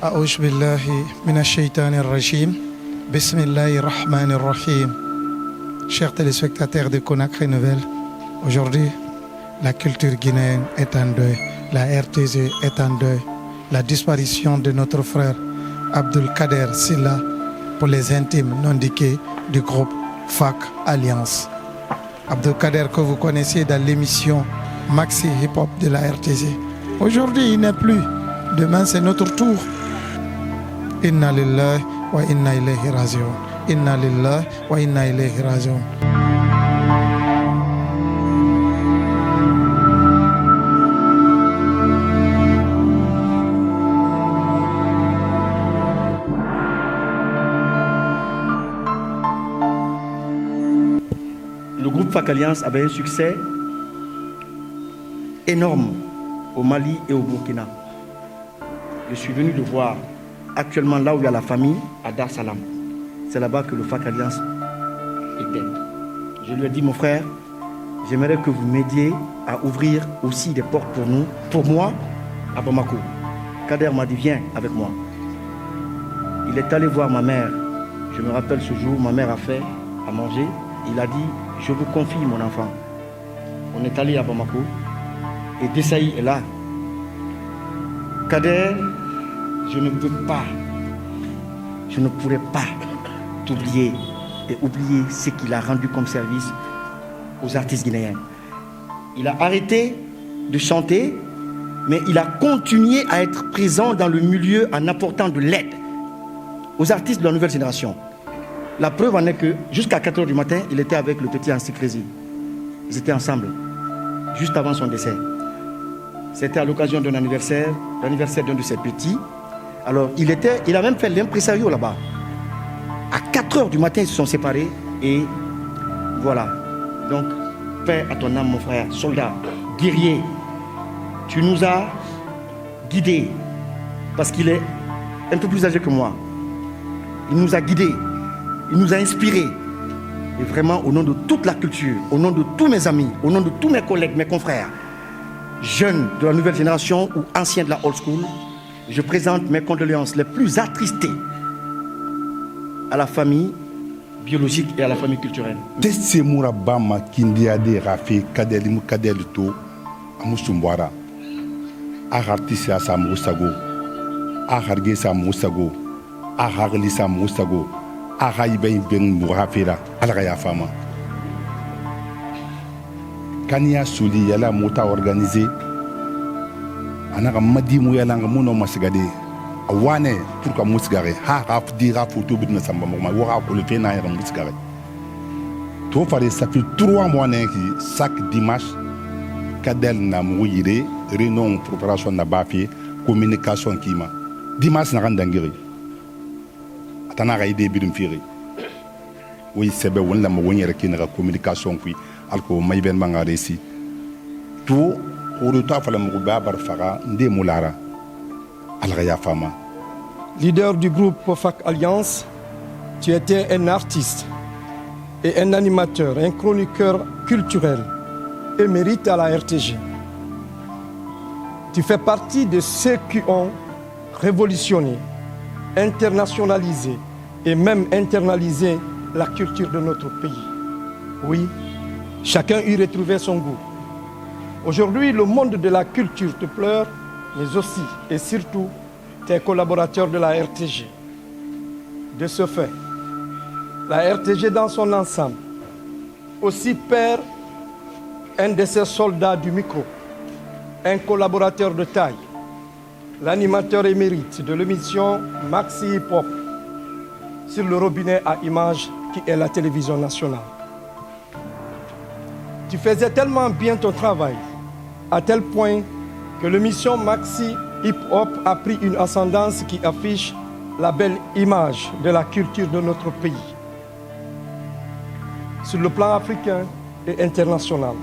أعوذ بالله من الشيطان الرجيم بسم الله الرحمن الرحيم. Chers téléspectateurs de Conakry Nouvelle, aujourd'hui, la culture guinéenne est en deuil, la RTG est en deuil. La disparition de notre frère Abdul Kader Silla pour les intimes non indiqués du groupe FAC Alliance. Abdul Kader que vous connaissez dans l'émission Maxi Hip Hop de la RTG. Aujourd'hui, il n'est plus. Demain, c'est notre tour. Inna lillahi wa inna ilayhi raji'un. Inna lillahi wa inna ilayhi raji'un. Le groupe FAC Alliance avait un succès énorme au Mali et au Burkina. Je suis venu le voir actuellement là où il y a la famille, à Dar Salam. C'est là-bas que le FAC Alliance était. Je lui ai dit, mon frère, j'aimerais que vous m'aidiez à ouvrir aussi des portes pour nous, pour moi, à Bamako. Kader m'a dit, viens avec moi. Il est allé voir ma mère. Je me rappelle ce jour, ma mère a fait à manger. Il a dit, je vous confie mon enfant. On est allé à Bamako et Dessaï est là. Kader, je ne pourrais pas t'oublier et oublier ce qu'il a rendu comme service aux artistes guinéens. Il a arrêté de chanter, mais il a continué à être présent dans le milieu en apportant de l'aide aux artistes de la nouvelle génération. La preuve en est que jusqu'à 4 h du matin, il était avec le petit Ansi Crézy. Ils étaient ensemble, juste avant son décès. C'était à l'occasion d'un anniversaire, l'anniversaire d'un de ses petits. Alors, il a même fait l'impresario là-bas. À 4 h du matin, ils se sont séparés et voilà. Donc, paix à ton âme, mon frère, soldat, guerrier. Tu nous as guidés parce qu'il est un peu plus âgé que moi. Il nous a guidés, il nous a inspirés. Et vraiment, au nom de toute la culture, au nom de tous mes amis, au nom de tous mes collègues, mes confrères, jeunes de la nouvelle génération ou anciens de la old school, je présente mes condoléances les plus attristées à la famille biologique et à la famille culturelle. Tessemura bama kindiade rafi kadelimu kadelito amusumbara. Artiste à sa moussago, Arargue sa moussago, Ararli sa moussago, Araïben ben mourafera, Alraya fama. Kania Souli yala mota organisé. Anaka madimu yala ngamuno masigade. Awane pour ka musgare ha raf dira photo bidna samba mo wara ko le fena yara musgare. To fare ça fait 3 mois qui chaque dimanche Kadel na mouyire réunion préparation na bafi communication kima. Dimanche na randangiri. Atana ga ide bidum firi. Oui sebe wonna mo wonyere kinara communication kui alko mayben manga resi. To Leader du groupe FAC Alliance, tu étais un artiste et un animateur, un chroniqueur culturel émérite à la RTG. Tu fais partie de ceux qui ont révolutionné, internationalisé et même internalisé la culture de notre pays. Oui, chacun y retrouvait son goût. Aujourd'hui, le monde de la culture te pleure, mais aussi et surtout tes collaborateurs de la RTG. De ce fait, la RTG dans son ensemble aussi perd un de ses soldats du micro, un collaborateur de taille, l'animateur émérite de l'émission Maxi Hip Hop sur le robinet à images qui est la télévision nationale. Tu faisais tellement bien ton travail, à tel point que l'émission Maxi Hip Hop a pris une ascendance qui affiche la belle image de la culture de notre pays, sur le plan africain et international.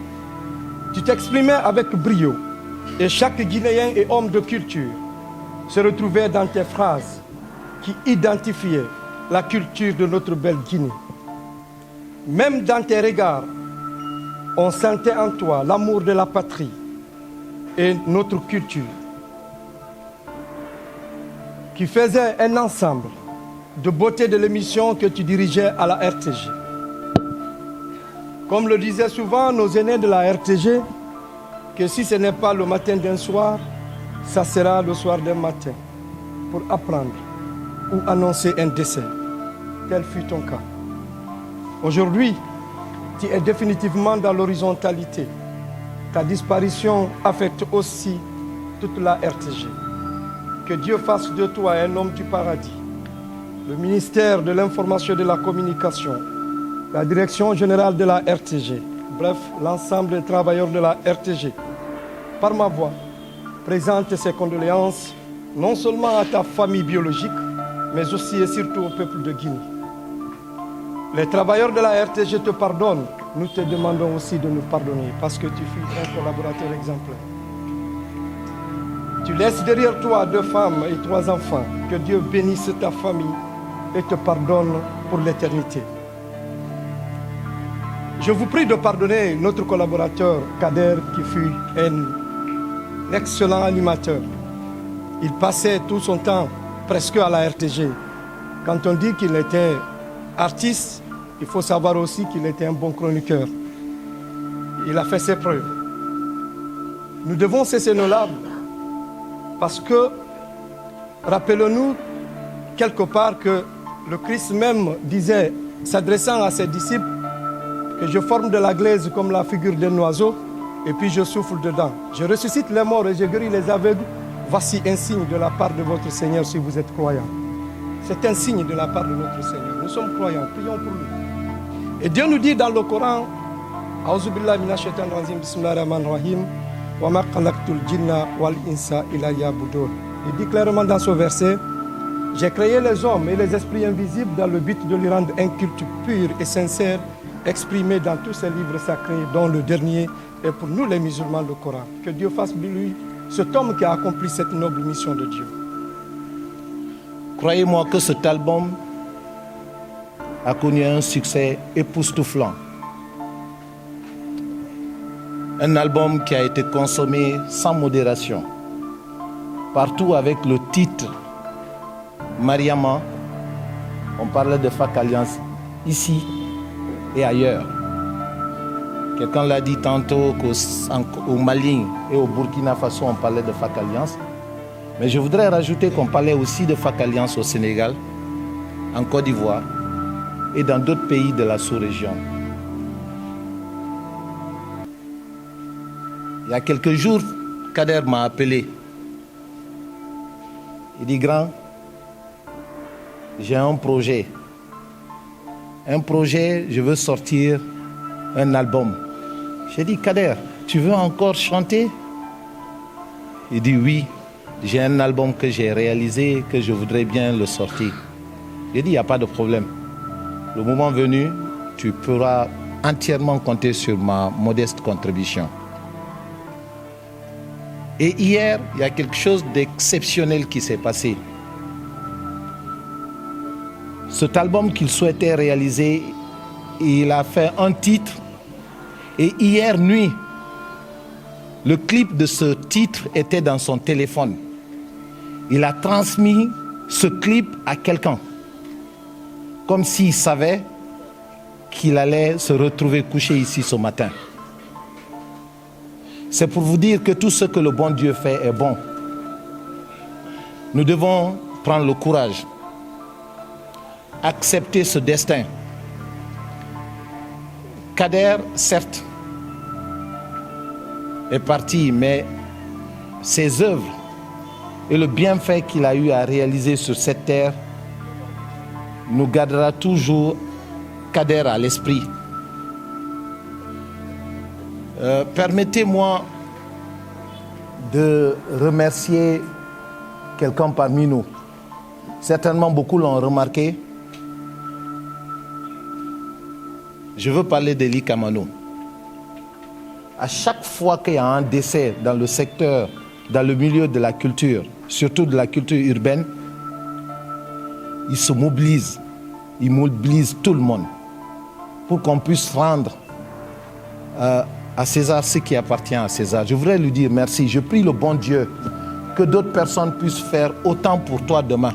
Tu t'exprimais avec brio et chaque Guinéen et homme de culture se retrouvait dans tes phrases qui identifiaient la culture de notre belle Guinée. Même dans tes regards, on sentait en toi l'amour de la patrie et notre culture, qui faisait un ensemble de beauté de l'émission que tu dirigeais à la RTG. Comme le disaient souvent nos aînés de la RTG, que si ce n'est pas le matin d'un soir, ça sera le soir d'un matin, pour apprendre ou annoncer un décès. Tel fut ton cas. Aujourd'hui, tu es définitivement dans l'horizontalité. Ta disparition affecte aussi toute la RTG. Que Dieu fasse de toi un homme du paradis. Le ministère de l'Information et de la Communication, la Direction générale de la RTG, bref, l'ensemble des travailleurs de la RTG, par ma voix, présente ses condoléances non seulement à ta famille biologique, mais aussi et surtout au peuple de Guinée. Les travailleurs de la RTG te pardonnent. Nous te demandons aussi de nous pardonner parce que tu fus un collaborateur exemplaire. Tu laisses derrière toi 2 femmes et 3 enfants. Que Dieu bénisse ta famille et te pardonne pour l'éternité. Je vous prie de pardonner notre collaborateur Kader qui fut un excellent animateur. Il passait tout son temps presque à la RTG. Quand on dit qu'il était artiste, il faut savoir aussi qu'il était un bon chroniqueur. Il a fait ses preuves. Nous devons cesser nos larmes parce que, rappelons-nous quelque part que le Christ même disait, s'adressant à ses disciples, que je forme de la glaise comme la figure d'un oiseau et puis je souffle dedans. Je ressuscite les morts et je guéris les aveugles. Voici un signe de la part de votre Seigneur si vous êtes croyants. C'est un signe de la part de notre Seigneur. Nous sommes croyants, prions pour lui. Et Dieu nous dit dans le Coran, Aouzubillah minash shaitanir rajim, bismillahir-rahmanir-rahim, wa ma khalaqtul jinna wal insa illa liya'budun. Il dit clairement dans ce verset, j'ai créé les hommes et les esprits invisibles dans le but de lui rendre un culte pur et sincère, exprimé dans tous ces livres sacrés, dont le dernier est pour nous les musulmans le Coran. Que Dieu fasse de lui cet homme qui a accompli cette noble mission de Dieu. Croyez-moi que cet album a connu un succès époustouflant. Un album qui a été consommé sans modération. Partout avec le titre Mariama, on parlait de FAC Alliance ici et ailleurs. Quelqu'un l'a dit tantôt qu'au Mali et au Burkina Faso, on parlait de FAC Alliance. Mais je voudrais rajouter qu'on parlait aussi de FAC Alliance au Sénégal, en Côte d'Ivoire et dans d'autres pays de la sous-région. Il y a quelques jours, Kader m'a appelé. Il dit, grand, j'ai un projet. Un projet, je veux sortir un album. J'ai dit, Kader, tu veux encore chanter? Il dit, oui, j'ai un album que j'ai réalisé, que je voudrais bien le sortir. J'ai dit, il n'y a pas de problème. Le moment venu, tu pourras entièrement compter sur ma modeste contribution. Et hier, il y a quelque chose d'exceptionnel qui s'est passé. Cet album qu'il souhaitait réaliser, il a fait un titre. Et hier nuit, le clip de ce titre était dans son téléphone. Il a transmis ce clip à quelqu'un, comme s'il savait qu'il allait se retrouver couché ici ce matin. C'est pour vous dire que tout ce que le bon Dieu fait est bon. Nous devons prendre le courage, accepter ce destin. Kader, certes, est parti, mais ses œuvres et le bienfait qu'il a eu à réaliser sur cette terre nous gardera toujours Kader à l'esprit. Permettez-moi de remercier quelqu'un parmi nous. Certainement beaucoup l'ont remarqué. Je veux parler d'Eli Kamano. À chaque fois qu'il y a un décès dans le secteur, dans le milieu de la culture, surtout de la culture urbaine, il se mobilise il mobilise tout le monde pour qu'on puisse rendre à César ce qui appartient à César. Je voudrais lui dire merci. Je prie le bon Dieu que d'autres personnes puissent faire autant pour toi demain.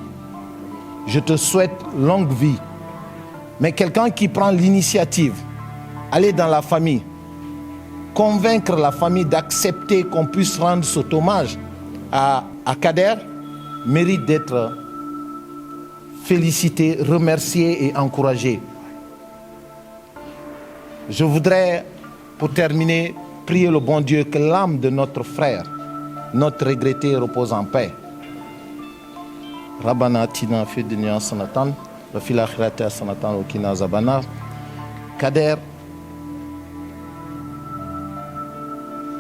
Je te souhaite longue vie. Mais quelqu'un qui prend l'initiative, aller dans la famille, convaincre la famille d'accepter qu'on puisse rendre cet hommage à Kader, mérite d'être félicité, remercié et encouragé. Je voudrais, pour terminer, prier le bon Dieu que l'âme de notre frère, notre regretté, repose en paix. Rabbana tina fi dunya sanatan wa fil akhirati sanatan wa qina azabannar. Kader,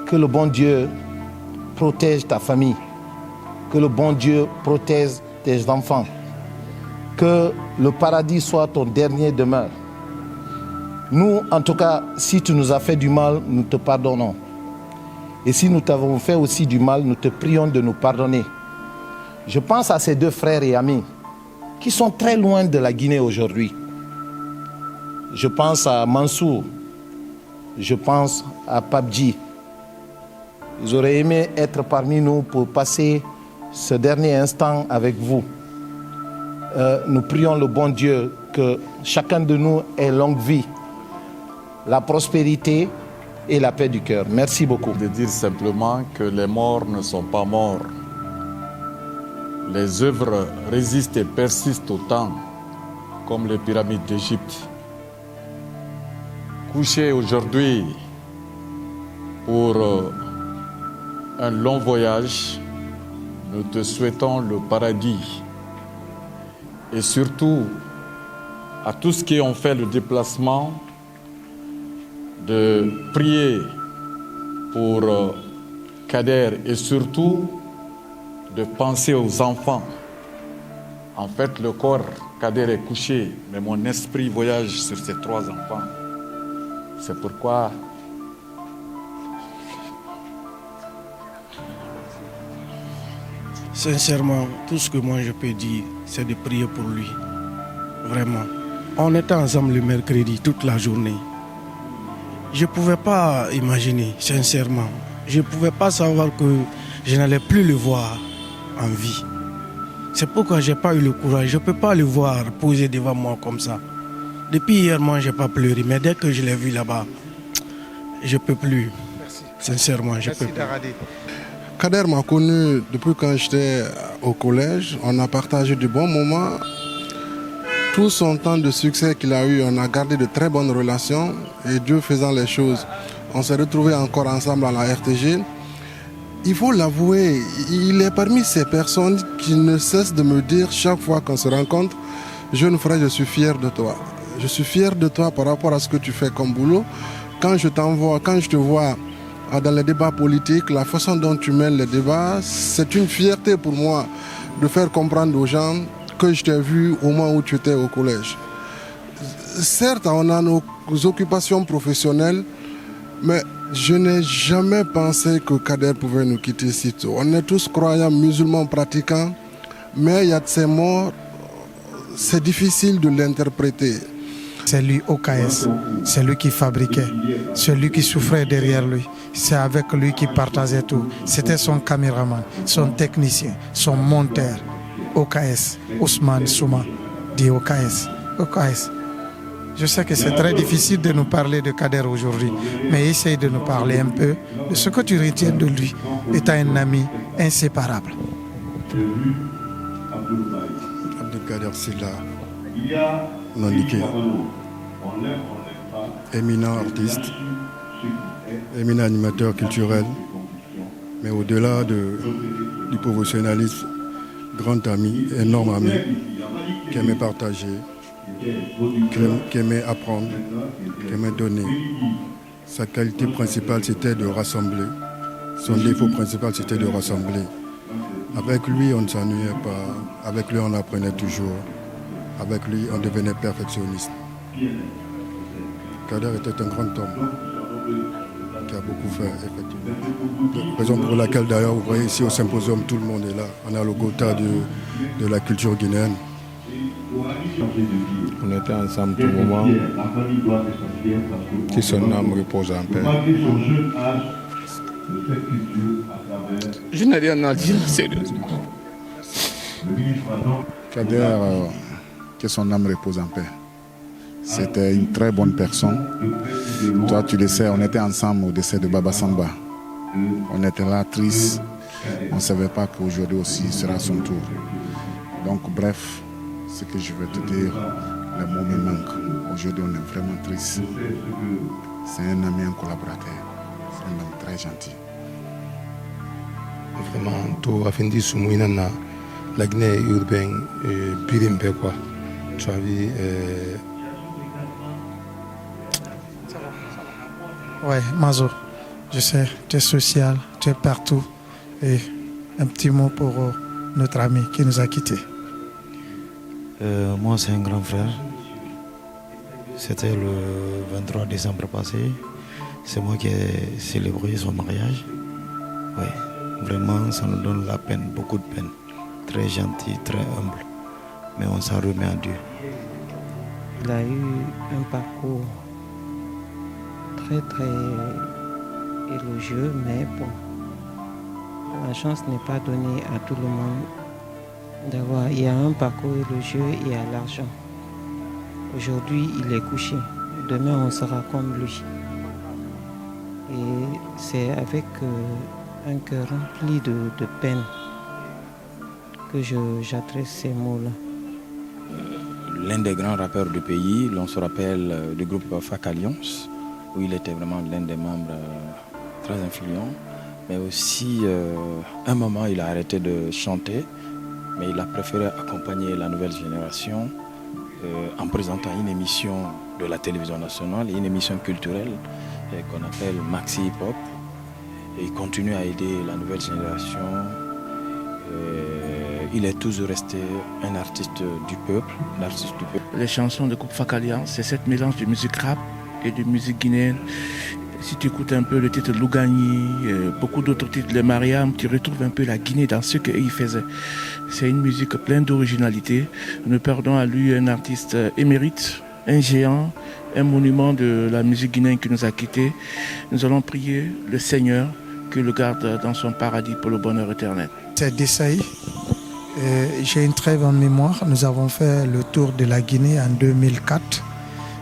que le bon Dieu protège ta famille, que le bon Dieu protège tes enfants, que le paradis soit ton dernier demeure. Nous, en tout cas, si tu nous as fait du mal, nous te pardonnons. Et si nous t'avons fait aussi du mal, nous te prions de nous pardonner. Je pense à ces deux frères et amis qui sont très loin de la Guinée aujourd'hui. Je pense à Mansour, je pense à Pabji. Ils auraient aimé être parmi nous pour passer ce dernier instant avec vous. Nous prions le bon Dieu que chacun de nous ait longue vie, la prospérité et la paix du cœur. Merci beaucoup. De dire simplement que les morts ne sont pas morts. Les œuvres résistent et persistent au temps, comme les pyramides d'Égypte. Couché aujourd'hui pour un long voyage, nous te souhaitons le paradis. Et surtout, à tous qui ont fait le déplacement, de prier pour Kader et surtout de penser aux enfants. En fait, le corps Kader est couché, mais mon esprit voyage sur ces trois enfants. C'est pourquoi sincèrement, tout ce que moi je peux dire, c'est de prier pour lui. Vraiment. On était ensemble le mercredi toute la journée. Je ne pouvais pas imaginer, sincèrement. Je ne pouvais pas savoir que je n'allais plus le voir en vie. C'est pourquoi je n'ai pas eu le courage. Je ne peux pas le voir posé devant moi comme ça. Depuis hier, moi, je n'ai pas pleuré. Mais dès que je l'ai vu là-bas, je ne peux plus. Merci. Sincèrement, je ne peux plus. Kader m'a connu depuis quand j'étais au collège. On a partagé de bons moments. Tout son temps de succès qu'il a eu, on a gardé de très bonnes relations. Et Dieu faisant les choses, on s'est retrouvés encore ensemble à la RTG. Il faut l'avouer, il est parmi ces personnes qui ne cessent de me dire chaque fois qu'on se rencontre, jeune frère, je suis fier de toi. Je suis fier de toi par rapport à ce que tu fais comme boulot. Quand je te vois dans les débats politiques, la façon dont tu mènes les débats, c'est une fierté pour moi de faire comprendre aux gens que je t'ai vu au moment où tu étais au collège. Certes, on a nos occupations professionnelles, mais je n'ai jamais pensé que Kader pouvait nous quitter si tôt. On est tous croyants, musulmans, pratiquants, mais il y a de ces morts, c'est difficile de l'interpréter. C'est lui OKS, c'est lui qui fabriquait, c'est lui qui souffrait derrière lui, c'est avec lui qui partageait tout. C'était son caméraman, son technicien, son monteur. OKS, Ousmane Souma, dit OKS. OKS. Je sais que c'est très difficile de nous parler de Kader aujourd'hui, mais essaye de nous parler un peu de ce que tu retiens de lui, étant un ami inséparable. Abdelkader Sylla, non-niqué, éminent artiste, éminent animateur culturel, mais au-delà du professionnalisme, grand ami, énorme ami, qui aimait partager, qui aimait apprendre, qui aimait donner. Sa qualité principale, c'était de rassembler. Son défaut principal, c'était de rassembler. Avec lui, on ne s'ennuyait pas. Avec lui, on apprenait toujours. Avec lui, on devenait perfectionniste. Kader était un grand homme qui a beaucoup fait, effectivement. Raison pour laquelle, d'ailleurs, vous voyez ici au symposium, tout le monde est là. On a le Gotha de la culture guinéenne. On était ensemble tout le moment. Que son âme repose en paix. Je n'ai rien à dire, sérieusement. Kader, que son âme repose en paix. C'était une très bonne personne. Toi, tu le sais, on était ensemble au décès de Baba Samba. On était là, tristes. On ne savait pas qu'aujourd'hui aussi sera son tour. Donc, bref, ce que je veux te dire, les mots me manquent. Aujourd'hui, on est vraiment tristes. C'est un ami, un collaborateur. C'est un homme très gentil. Vraiment, tout a fini sous moi, la Guinée urbaine, Birimbe, quoi. Tu as vu. Ouais, Mazo, je sais, tu es social, tu es partout. Et un petit mot pour notre ami qui nous a quittés. Moi, c'est un grand frère. C'était le 23 décembre passé. C'est moi qui ai célébré son mariage. Oui, vraiment, ça nous donne la peine, beaucoup de peine. Très gentil, très humble. Mais on s'en remet à Dieu. Il a eu un parcours très, très élogieux, mais bon, la chance n'est pas donnée à tout le monde d'avoir. Il y a un parcours élogieux et à l'argent. Aujourd'hui, il est couché. Demain, on sera comme lui. Et c'est avec un cœur rempli de peine que j'adresse ces mots-là. L'un des grands rappeurs du pays, l'on se rappelle du groupe FAC Alliance, où il était vraiment l'un des membres très influents. Mais aussi, un moment, il a arrêté de chanter, mais il a préféré accompagner la nouvelle génération en présentant une émission de la télévision nationale, une émission culturelle qu'on appelle Maxi Hip Hop. Et il continue à aider la nouvelle génération. Il est toujours resté un artiste du peuple, Les chansons de groupe FAC Alliance, c'est cette mélange de musique rap et de musique guinéenne. Si tu écoutes un peu le titre Lougani, beaucoup d'autres titres, les Mariam, tu retrouves un peu la Guinée dans ce qu'ils faisaient. C'est une musique pleine d'originalité. Nous perdons à lui un artiste émérite, un géant, un monument de la musique guinéenne qui nous a quittés. Nous allons prier le Seigneur que le garde dans son paradis pour le bonheur éternel. C'est Dessaï. J'ai une très bonne mémoire. Nous avons fait le tour de la Guinée en 2004.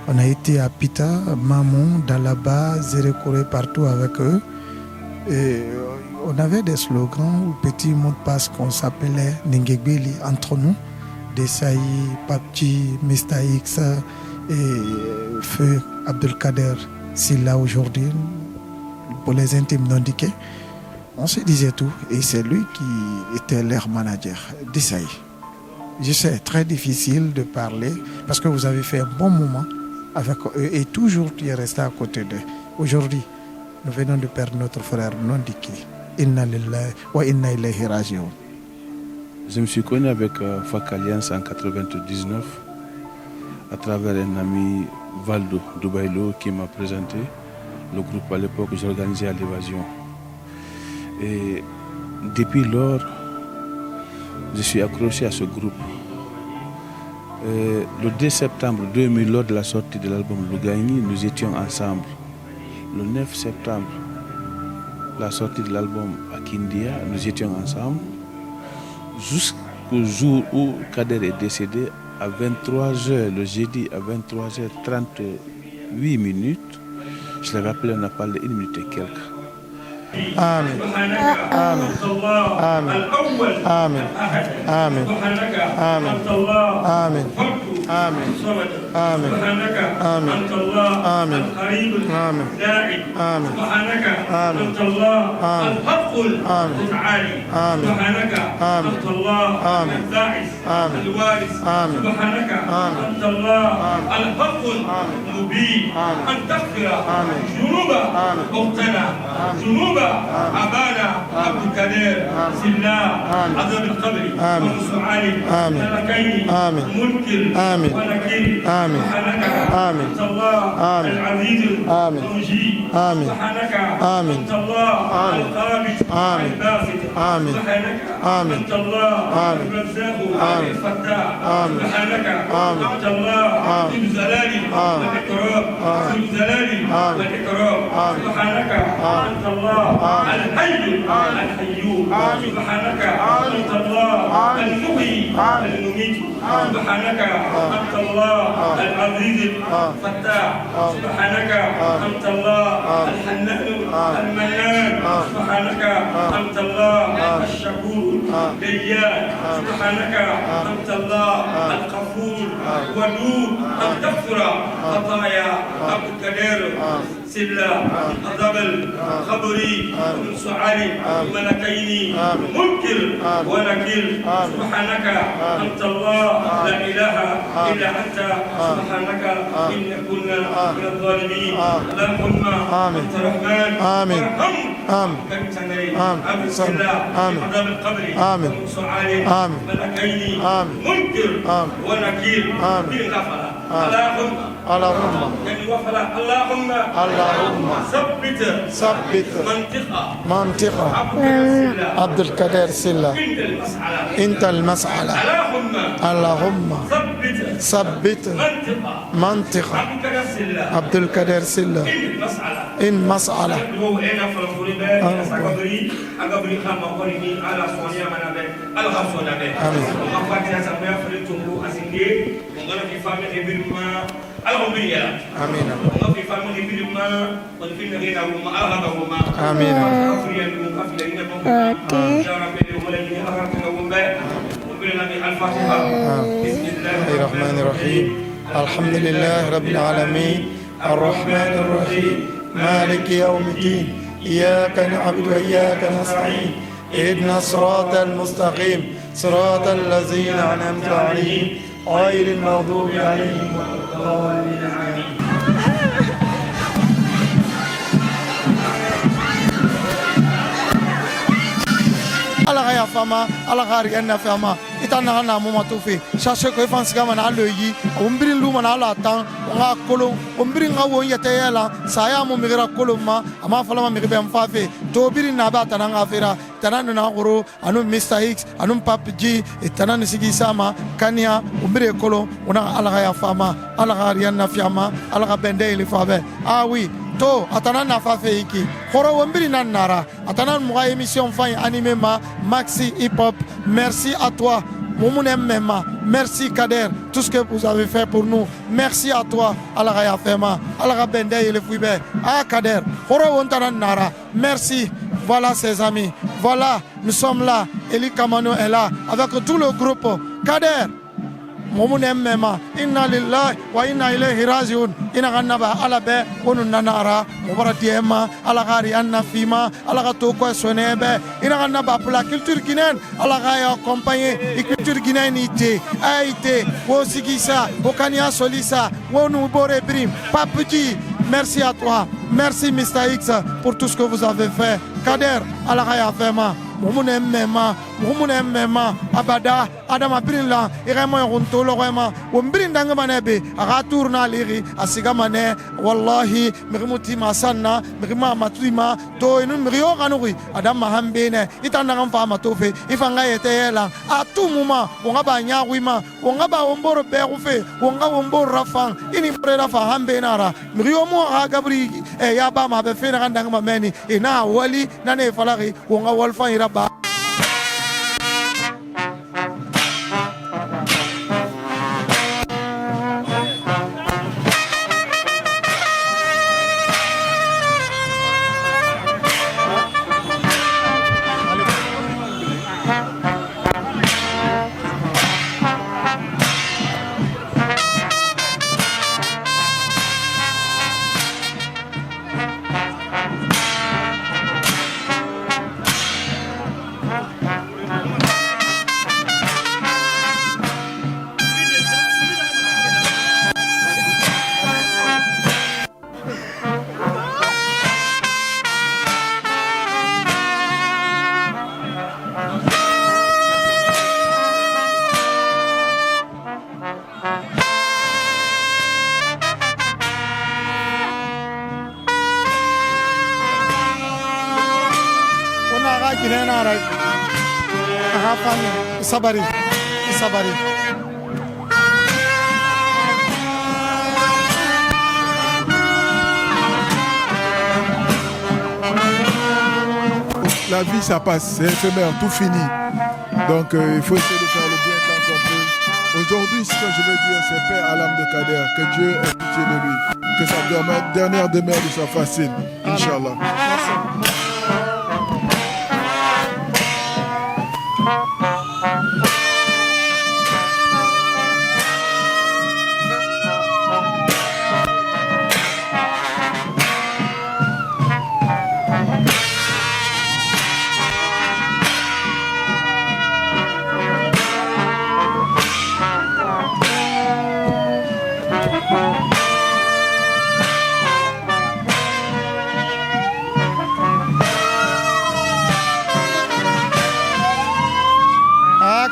On a été à Pita, Mamou, Dalaba, Zérekoré, partout avec eux. Et on avait des slogans ou petits mots de passe qu'on s'appelait Ningegbeli entre nous. Dessaï, Papchi, Mr. X et Feu Abdelkader Silla aujourd'hui, pour les intimes non-diqués. On se disait tout et c'est lui qui était leur manager, Dessaï. Je sais, très difficile de parler parce que vous avez fait un bon moment avec eux et toujours tu es resté à côté d'eux. Aujourd'hui, nous venons de perdre notre frère non-diqué. Inna lillahi wa inna ilayhi raji'un. Je me suis connu avec FAC Alliance en 1999 à travers un ami Valdo Dubailo qui m'a présenté le groupe à l'époque que j'organisais à l'évasion. Et depuis lors, je suis accroché à ce groupe. Le 2 septembre 2000, lors de la sortie de l'album Lougani, nous étions ensemble. Le 9 septembre, la sortie de l'album à Kindia, nous étions ensemble. Jusqu'au jour où Kader est décédé, à 23h, le jeudi à 23h38 minutes, je l'ai rappelé, on a parlé 1 minute et quelques. آمين آمين آمين آمين آمين آمين آمين آمين آمين آمين آمين آمين آمين سبحانك أنت الله الحق المتعالي سبحانك أنت الله الباعث الوارث سبحانك أنت الله الحق المبين أن تغفر ذنوب أختنا ذنوب أبانا عبد القادر سلا عذاب القبر وسؤال ملكين منكر آمين. ونكيل آمين. سبحانك آمين. أنت الله آمين. العزيز آمين. المجيد آمين. سبحانك آمين. أنت الله آمين. القابض آمين. الباسط آمين. سبحانك آمين. أنت الله آمين. الرزاق آمين. الفتاح آمين. سبحانك آمين. أنت الله ذو الجلال آمين. والإكرام ذو الجلال والإكرام سبحانك أنت الله الحي القيوم سبحانك أنت الله المحيي المميت سبحانك أنت الله العزيز الفتاح سبحانك أنت الله الحنان المنان سبحانك أنت الله الشكور ديان سبحانك أنت الله الغفور ودود أن تغفر خطايا عبد القدير سلا قبل خبري ومن سعالي ملكين منكر ونكير سبحانك أنت الله لا إله إلا أنت سبحانك إنا كنا من الظالمين اللهم أنت رحمن آمين. آمين. كنتني آمين. عبد سلا قبل القبر آمين. ومن سعالي آمين. ملكين آمين. منكر آمين. ونكير آمين. من غفر اللهم اللهم يعني وفلا اللهم ثبت منطقة عبد القدير سلا انت المسألة اللهم ثبت منطقة عبد القدير سلا ان مسألة آمين. آمين. الرحمن الرحيم الحمد لله رب العالمين الرحمن الرحيم مالك يوم الدين إياك نعبد وإياك نستعين اهدنا الصراط المستقيم صراط الذين أنعمت عليهم غير المغضوب عليهم ولا الضالين آمين. ala ya fama ala ka riyanna fama ita na moma to fe sachez que fansi kama na lo yi ombiri lu mana ala tan nga kolo ombiri nga won yete yala saya mo migra kolo ma ama fala ma migbe mfa fe to biri na ba tan nga fera tanan na goro anu Mr X anu Pap G tanan sigi sama kania ombiri kolo ona ala ya fama ala ka riyanna fama ala ka bende ile fabe ah oui to atana na fa fe iki khoro wombiri nan nara atana muga émission fa animé ma Maxi Hip Hop. Merci à toi Moumoune Mmema, merci Kader, tout ce que vous avez fait pour nous. Merci à toi, Alaraya Fema, Alara Bende et le Fouibé. Ah Kader, Horo Wontanan Nara, merci. Voilà ses amis, voilà, nous sommes là. Eli Kamano est là, avec tout le groupe. Kader, Moumoune Mmema, Inna Lillahi wa Inna Ilayhi Rajiun, Inna Gannaba, Alabe, Onu Nanara, Moubaratiema, Alagari Anna Fima, Alagatoko Sonebe, Inna Gannaba pour la culture guinéenne, Alagaya accompagné, la culture guinéenne ité, a été, Wosigisa, Okania Solisa, Wonu Bore Brim, Paputi, merci à toi, merci Mr X pour tout ce que vous avez fait. Kader, Alagaya Fema. Moumoune Mmema, Abada, Adama Brinla, Irema Runtolo Rema, Wumbrindanga Manebe, Araturna Liri, Asigamane, Wallahi, Mirimuti Masana, Mirima Matrima, Toinum Rio Ranuri, Adama Hambene, Itanam Famatofe, Ifanga Etela, à tout moment, Wongaba Nyawima, Wongaba Wombor Berufe, Wonga Wombor Rafang, Inimpreda Fahambenara, Miriomo Agabri, Yabama, Befenandanga Meni, Ina Wali, Nane Falari, Wonga Wolfa Iraba. Guinéen arabe. Aha, famille. Isabari. Isabari. La vie, ça passe, c'est éphémère, tout finit. Donc il faut essayer de faire le bien tant qu'on peut. Aujourd'hui, ce que je veux dire, c'est paix à l'âme de Kader, que Dieu ait pitié de lui, que sa dernière demeure lui soit facile, Inch'Allah.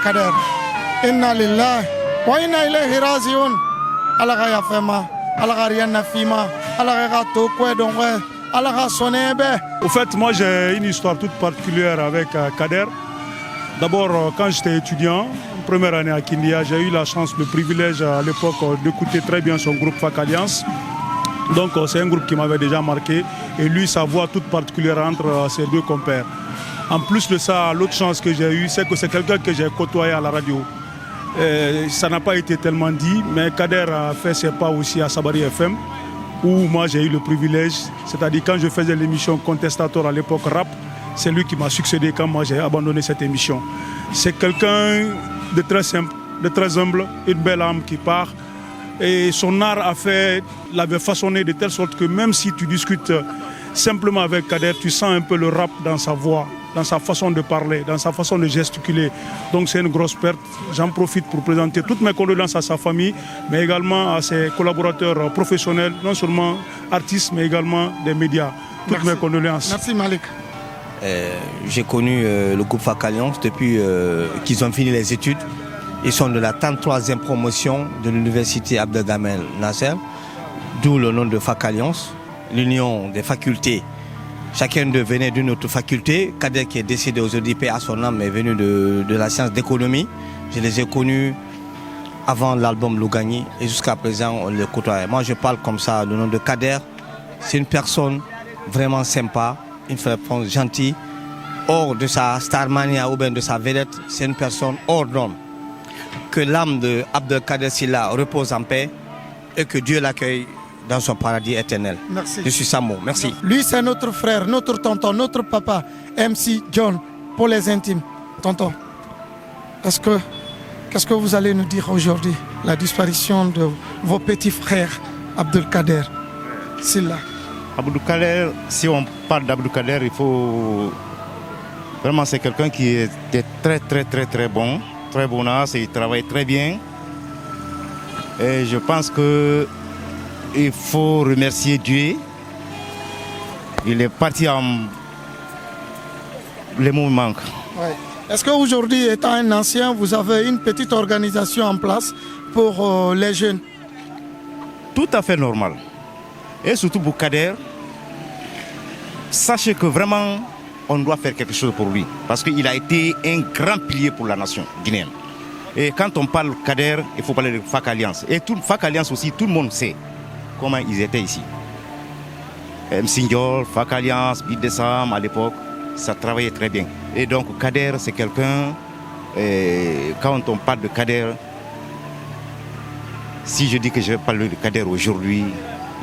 Kader, inna lillahi wa inna ilayhi rajiun. Alaga ya fema, alaga riana fima, alaga to kwe dongwe, alaga sonebe. Au fait, moi j'ai une histoire toute particulière avec Kader. D'abord, quand j'étais étudiant, en première année à Kindia, j'ai eu la chance, le privilège à l'époque d'écouter très bien son groupe FAC Alliance. Donc c'est un groupe qui m'avait déjà marqué et lui, sa voix toute particulière entre ses deux compères. En plus de ça, l'autre chance que j'ai eue, c'est que c'est quelqu'un que j'ai côtoyé à la radio. Ça n'a pas été tellement dit, mais Kader a fait ses pas aussi à Sabari FM, où moi j'ai eu le privilège, c'est-à-dire quand je faisais l'émission Contestator à l'époque rap, c'est lui qui m'a succédé quand moi j'ai abandonné cette émission. C'est quelqu'un de très simple, de très humble, une belle âme qui part. Et son art l'avait façonné de telle sorte que même si tu discutes simplement avec Kader, tu sens un peu le rap dans sa voix, dans sa façon de parler, dans sa façon de gesticuler. Donc c'est une grosse perte. J'en profite pour présenter toutes mes condoléances à sa famille, mais également à ses collaborateurs professionnels, non seulement artistes, mais également des médias. Toutes mes condoléances. Merci Malik. J'ai connu le groupe FAC Alliance depuis qu'ils ont fini les études. Ils sont de la 33e promotion de l'université Abdelgamel Nasser, d'où le nom de FAC Alliance, l'union des facultés. Chacun d'eux venait d'une autre faculté. Kader, qui est décédé aujourd'hui, paix à son âme, est venu de la science d'économie. Je les ai connus avant l'album Lougani et jusqu'à présent on les côtoie. Moi je parle comme ça, le nom de Kader. C'est une personne vraiment sympa, une personne gentille. Hors de sa starmania ou bien de sa vedette, c'est une personne hors d'homme. Que l'âme de Abdelkader Sylla repose en paix et que Dieu l'accueille dans son paradis éternel. Merci. Je suis Samo, merci. Lui, c'est notre frère, notre tonton, notre papa, MC John, pour les intimes. Tonton, qu'est-ce que vous allez nous dire aujourd'hui? La disparition de vos petits frères, Abdelkader Sylla. Abdelkader, si on parle d'Abdelkader, il faut... Vraiment, c'est quelqu'un qui était très bon. Très bonasse, il travaille très bien. Et je pense qu'il faut remercier Dieu. Il est parti les mots manquent. Ouais. Est-ce qu'aujourd'hui, étant un ancien, vous avez une petite organisation en place pour les jeunes? Tout à fait normal. Et surtout pour Kader, sachez que vraiment, on doit faire quelque chose pour lui. Parce qu'il a été un grand pilier pour la nation guinéenne. Et quand on parle Kader, il faut parler de FAC Alliance. Et FAC Alliance aussi, tout le monde sait comment ils étaient ici. Msindiol, FAC Alliance, Bidessam, à l'époque, ça travaillait très bien. Et donc Kader, c'est quelqu'un, quand on parle de Kader, si je dis que je vais parler de Kader aujourd'hui,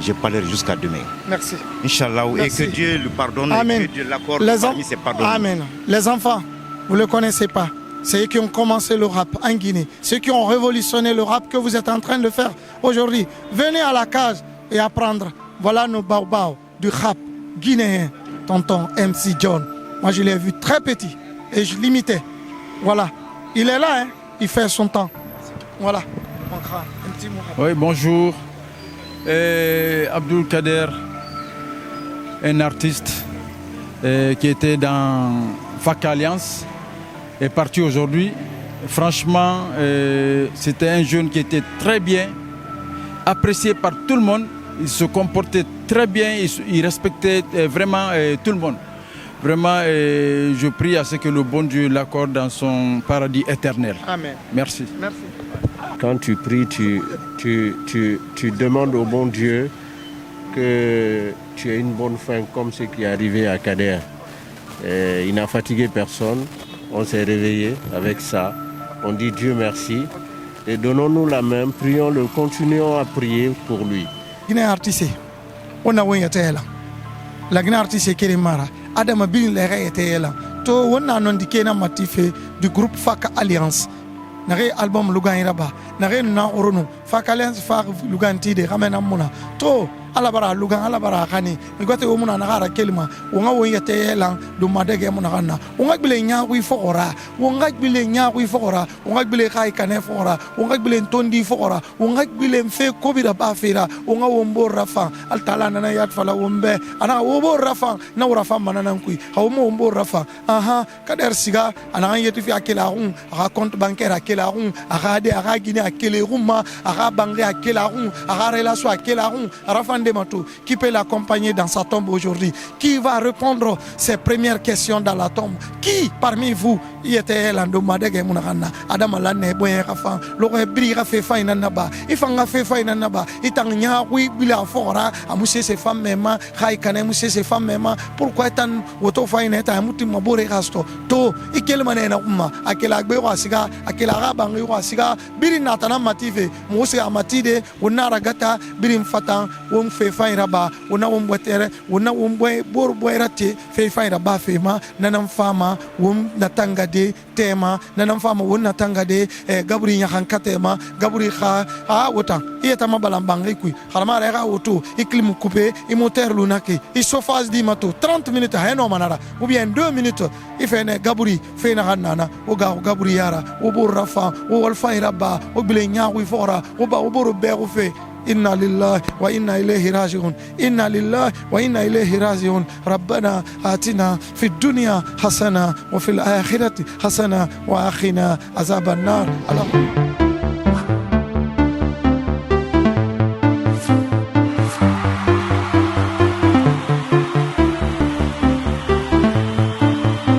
je parlerai jusqu'à demain. Merci. Inch'Allah, et que Dieu le pardonne, et que Dieu l'accorde parmi ses pardons. Amen. Les enfants, vous ne le connaissez pas. C'est eux qui ont commencé le rap en Guinée. Ceux qui ont révolutionné le rap que vous êtes en train de faire aujourd'hui. Venez à la cage et apprendre. Voilà nos baobabs du rap guinéen. Tonton MC John. Moi, je l'ai vu très petit et je l'imitais. Voilà. Il est là, hein. Il fait son temps. Voilà. Mon grand, un petit mot. Oui, bonjour. Abdelkader, un artiste qui était dans FAC Alliance, est parti aujourd'hui. Franchement, c'était un jeune qui était très bien, apprécié par tout le monde. Il se comportait très bien, il respectait vraiment tout le monde. Vraiment, je prie à ce que le bon Dieu l'accorde dans son paradis éternel. Amen. Merci. Merci. Quand tu pries, tu demandes au bon Dieu que tu aies une bonne fin comme ce qui est arrivé à Kader. Il n'a fatigué personne. On s'est réveillé avec ça. On dit Dieu merci. Et donnons-nous la main, prions-le, continuons à prier pour lui. Guinée artiste, on a oué là. La Guinée artiste qui est mara. Adam bin le ré était là. To on a non diké na matifé du groupe Faka Alliance. Nare album Lugan Iraba. Nare na orono. Faka Alliance fa Lugan tide ramena mona. To alabara Lugan alabara kani. Igote omuna nagara kelma. Wonga oué était là. Do madege mona kana. Wonga bile nya wi fora. Wonga bile nya wi fora. Wonga bile kai kane fora. Wonga bile tondi fora. Wonga bile mfe kobira ba fera. Wonga wombo rafa. Al tala nana yat fala wombe. Ana wobo rafa. Na rafa manana nkui. Hawmo wombo rafa. Aha Kader siga ana yeti fi akela ron. Aka compte bancaire akela ron. Aka de aka Guinée akele ruma. Aka bangre akela ron. Aka relation akela ron. Rafa Ndematou qui peut l'accompagner dans sa tombe aujourd'hui. Qui va répondre ses premières questions dans la tombe? Qui parmi vous y était l'andomadege munagana? Adam lane boye rafa. Lore brira fe faina naba. Ifanga fe faina naba. Itangnya wi bila fora. Amuse ses femmes même. Khai kane muse ses femmes même. Pourquoi tan woto faina ta muti mabore rasto? To ikel manena umma. Akela gbe wa siga. Akela rabangi wa siga. Biri natana mative. Mose amatide. Unara gata. Biri mfatan. Fe faina ba. Una umbotere. Una umboy bor boyrate. Fe faina ba fe ma. Nanam fama. Natanga de tema. Nanam fama natanga de. Gabri nyahankatema. Gabri kha. Wotan. Ietama balambangi kui. Harama rega woto. Iklim coupé. Imoter lunaki. Isofaz di mato. 30 minutes. Heno manara. Ou bien 2 minutes. Ifene gaburi. Fena hanana. Oga gaburi yara. Obor rafa. Olfa iraba. Obile nyawi fora. Oba oboro beru fe. إنا لله وإنا إليه راجعون إنا لله وإنا إليه راجعون ربنا آتنا في الدنيا حسنة وفي الآخرة حسنة وآخنا عذاب النار.